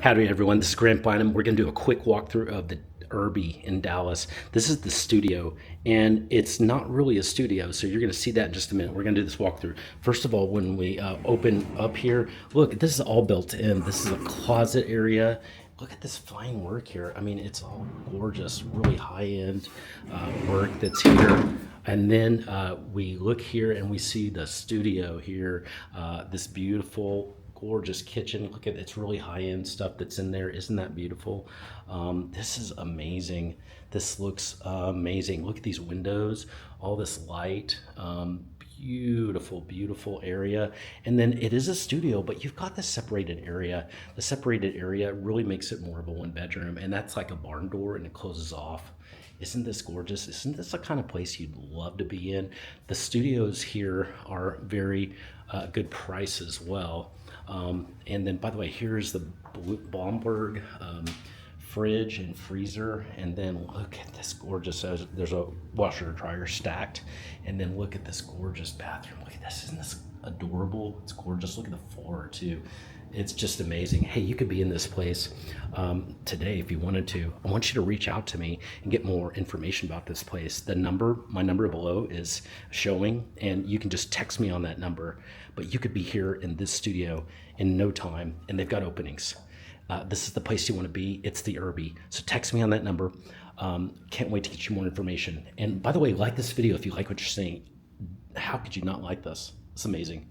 Howdy everyone, this is Grant Bynum. We're going to do a quick walkthrough of the Urby in Dallas. This is the studio, and it's not really a studio, so you're going to see that in just a minute. We're going to do this walkthrough. First of all, when we open up here, look, this is all built in. This is a closet area. Look at this fine work here. I mean, it's all gorgeous, really high-end work that's here. And then we look here and we see the studio here, this beautiful gorgeous kitchen. Look at it's really high-end stuff that's in there. Isn't that beautiful? This is amazing. This looks amazing. Look at these windows, all this light. Beautiful, beautiful area. And then it is a studio, but you've got this separated area. The separated area really makes it more of a one bedroom, and that's like a barn door and it closes off. Isn't this gorgeous? Isn't this the kind of place you'd love to be in? The studios here are very good price as well. And then, by the way, here's the Blomberg fridge and freezer. And then look at this gorgeous, there's a washer dryer stacked. And then look at this gorgeous bathroom. Look at this, isn't this adorable? It's gorgeous. Look at the floor too. It's just amazing. Hey, you could be in this place today if you wanted to. I want you to reach out to me and get more information about this place. My number below is showing, and you can just text me on that number. But you could be here in this studio in no time, and they've got openings. This is the place you want to be. It's the Urby. So text me on that number. Can't wait to get you more information. And by the way, like this video if you like what you're seeing. How could you not like this? It's amazing.